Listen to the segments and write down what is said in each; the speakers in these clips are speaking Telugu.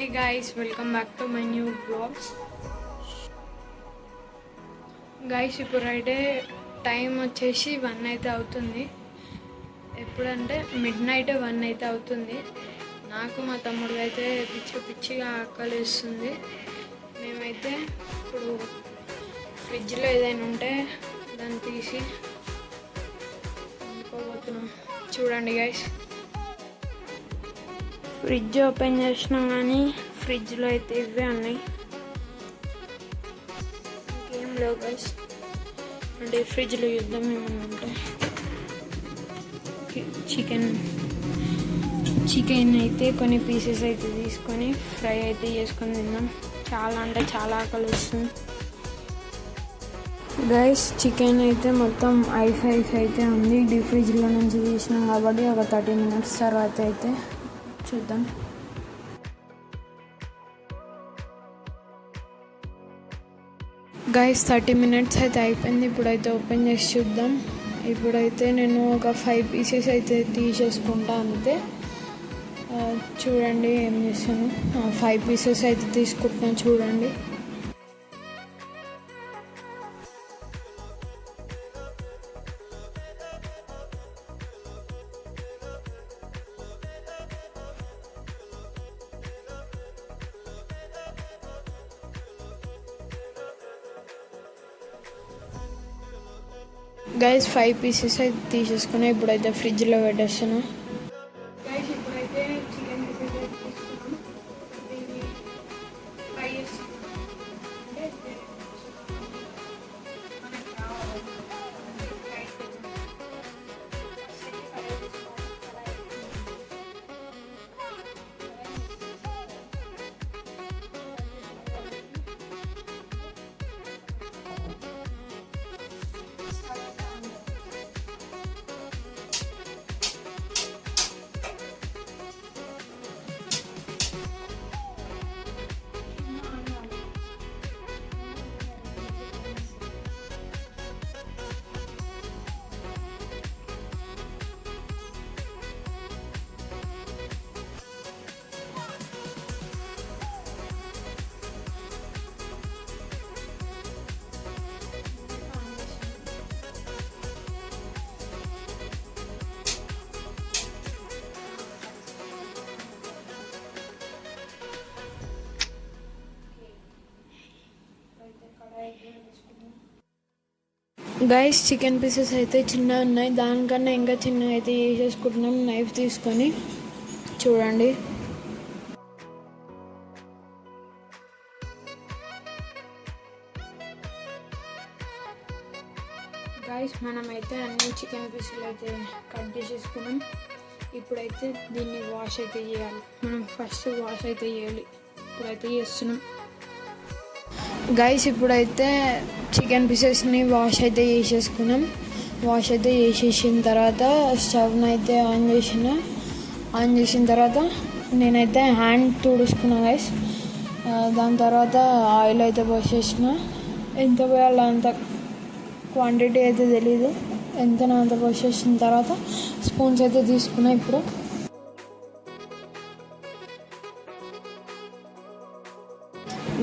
Hey guys, welcome back to my new vlogs. Guys ఇప్పుడైతే టైం వచ్చేసి 1 అయితే అవుతుంది. ఎప్పుడంటే మిడ్-నైట్ 1 అయితే అవుతుంది. నాకు మా తమ్ముడు అయితే పిచ్చిగా ఆకలిస్తుంది. మేమైతే ఇప్పుడు ఫ్రిడ్జ్లో ఏదైనా ఉంటే దాన్ని తీసి వండుకోబోతున్నాం. చూడండి గైస్, ఫ్రిడ్జ్ ఓపెన్ చేసినాం కానీ ఫ్రిడ్జ్లో అయితే ఇవే ఉన్నాయి, ఇంకేం లేవు గైస్. అంటే ఫ్రిడ్జ్లో యుద్ధం ఏమన్నా ఉంటాయి. చికెన్ అయితే కొన్ని పీసెస్ అయితే తీసుకొని ఫ్రై అయితే చేసుకొని తిన్నాం. చాలా అంటే చాలా ఆకలి వస్తుంది గైస్. చికెన్ అయితే మొత్తం ఐస్ అయితే ఉంది. డీప్ ఫ్రిడ్జ్లో నుంచి తీసినాం కాబట్టి ఒక 30 minutes తర్వాత అయితే చూద్దాం. గైస్ 30 minutes అయితే అయిపోయింది. ఇప్పుడైతే ఓపెన్ చేసి చూద్దాం. ఇప్పుడైతే నేను ఒక 5 pieces అయితే తీసేసుకుంటా అంతే. చూడండి ఏం చేస్తాను, 5 pieces అయితే తీసుకుంటున్నాను. చూడండి గైస్ 5 pieces అయితే తీసేసుకున్నా. ఇప్పుడైతే ఫ్రిడ్జ్లో పెట్టేస్తాను. గైస్ ఇప్పుడైతే చికెన్ పీసెస్ అయితే తీసుకున్నాం. దీన్ని ఫ్రై చేస్తాం. గైస్ చికెన్ పీసెస్ అయితే చిన్నగా ఉన్నాయి, దానికన్నా ఇంకా చిన్నగా అయితే చేసేసుకుంటున్నాం నైఫ్ తీసుకొని. చూడండి గైస్, మనమైతే అన్ని చికెన్ పీసులు అయితే కట్ చేసేసుకున్నాం. ఇప్పుడైతే దీన్ని వాష్ అయితే చేయాలి. మనం ఫస్ట్ వాష్ అయితే చేయాలి. ఇప్పుడైతే చేస్తున్నాం గైస్. ఇప్పుడైతే చికెన్ పీసెస్ని వాష్ అయితే చేసేసుకున్నాం. వాష్ అయితే చేసేసిన తర్వాత స్టవ్ని అయితే ఆన్ చేసిన తర్వాత నేనైతే హ్యాండ్ తుడుచుకున్నా గైస్. దాని తర్వాత ఆయిల్ అయితే పోసేసిన. ఎంత పోయాలో అంత క్వాంటిటీ అయితే తెలీదు, ఎంతనో అంత పోసేసిన తర్వాత స్పూన్స్ అయితే తీసుకున్నా. ఇప్పుడు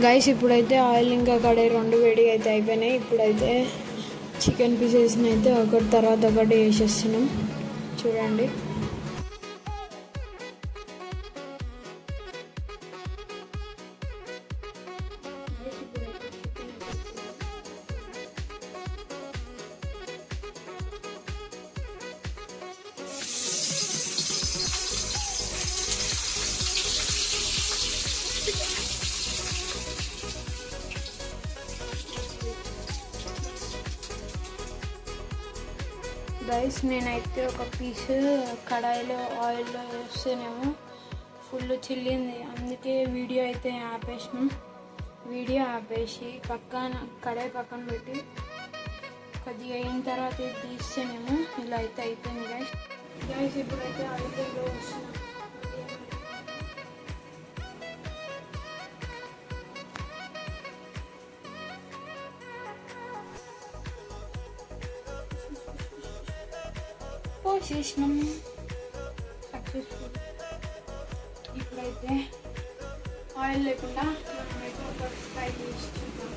గైస్ ఇప్పుడైతే ఆయిల్ ఇంకా కడాయి 2 వేడిగా అయితే అయిపోయినాయి. ఇప్పుడైతే చికెన్ పీసెస్ని అయితే ఒకటి తర్వాత ఒకటి వేసేస్తున్నాం. చూడండి గైస్, నేనైతే ఒక పీస్ కడాయిలో ఆయిల్లో వేస్తేనేమో ఫుల్ చిల్లింది. అందుకే వీడియో అయితే ఆపేసినాం. వీడియో ఆపేసి కడాయి పక్కన పెట్టి కొద్దిగా అయిన తర్వాత తీస్తేనేమో ఇలా అయితే అయిపోయింది గైస్. ఇప్పుడైతే ఆయిల్లో వస్తున్నాం. పోసేసినాం సక్సెస్ఫుల్. ఇప్పుడైతే ఆయిల్ లేకుండా మనమైతే ఒక ఫ్రై చేసి చూద్దాం.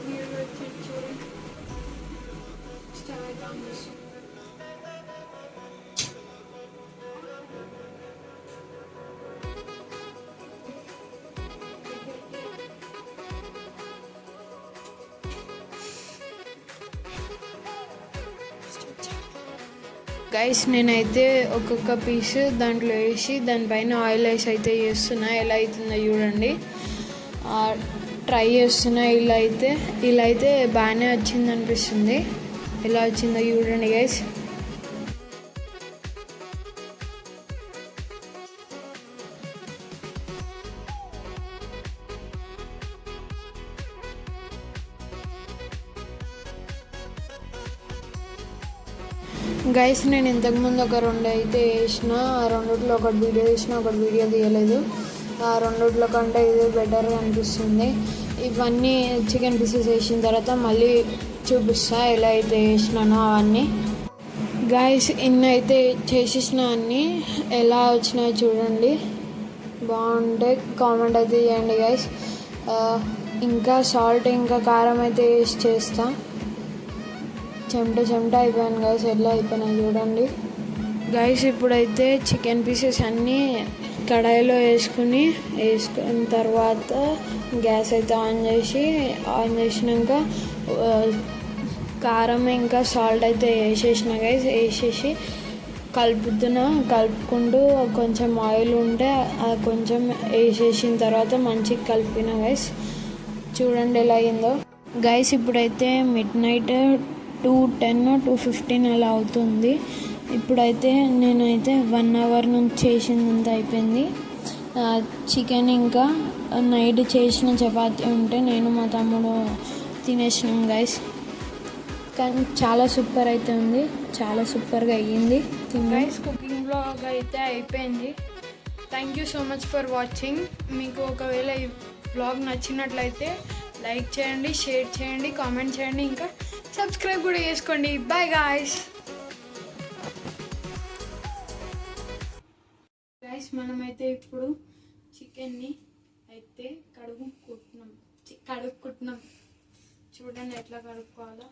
మీరు వచ్చి చూడండి. స్టవ్ అయితే ఆన్ చేస్తాం. గైస్ నేనైతే ఒక్కొక్క పీస్ దాంట్లో వేసి దానిపైన ఆయిల్ వేసి అయితే చేస్తున్నా. ఎలా అవుతుందో చూడండి. ట్రై చేస్తున్నా. ఇలా అయితే బాగానే వచ్చింది అనిపిస్తుంది. ఎలా వచ్చిందో చూడండి గైస్. గైస్ నేను ఇంతకుముందు ఒక 2 అయితే వేసిన. ఆ రెండిట్లో ఒకటి వీడియో తీసిన, ఒకటి వీడియో తీయలేదు. ఆ రెండిట్లో కంటే ఇది బెటర్గా అనిపిస్తుంది. ఇవన్నీ చికెన్ పీసెస్ వేసిన తర్వాత మళ్ళీ చూపిస్తా ఎలా అయితే వేసినానో అవన్నీ. గైస్ ఇన్ని అయితే చేసేసిన అన్నీ ఎలా వచ్చినాయో చూడండి. బాగుంటే కామెంట్ అయితే చేయండి గైస్. ఇంకా సాల్ట్ ఇంకా కారం అయితే వేసి చేస్తా. చెమట అయిపోయాను గైస్. ఎట్లా అయిపోయినాయి చూడండి గైస్. ఇప్పుడైతే చికెన్ పీసెస్ అన్నీ కడాయిలో వేసుకున్న తర్వాత గ్యాస్ అయితే ఆన్ చేసినాక కారం ఇంకా సాల్ట్ అయితే వేసేసిన గైస్. వేసేసి కలుపుకుంటూ కొంచెం ఆయిల్ ఉంటే కొంచెం వేసేసిన తర్వాత మంచిగా కలిపిన గైస్. చూడండి ఎలా అయిందో గైస్. ఇప్పుడైతే మిడ్నైట్ 2:10 2:15 అలా అవుతుంది. ఇప్పుడైతే నేనైతే 1 అవర్ నుంచి చేసిందంతా అయిపోయింది. చికెన్ ఇంకా నైట్ చేసిన చపాతీ ఉంటే నేను మా తమ్ముడు తినేసినాం గైస్. కానీ చాలా సూపర్ అయితే ఉంది. చాలా సూపర్గా అయ్యింది. గైస్ కుకింగ్ బ్లాగ్ అయితే అయిపోయింది. Thank you so much for watching. మీకు ఒకవేళ ఈ బ్లాగ్ నచ్చినట్లయితే లైక్ చేయండి, షేర్ చేయండి, కామెంట్ చేయండి, ఇంకా సబ్స్క్రైబ్ కూడా చేసుకోండి. Bye guys. గైస్ మనమైతే ఇప్పుడు చికెన్ని అయితే కడుక్కుంటున్నాం. చూడండి ఎట్లా కడుక్కోవాలో.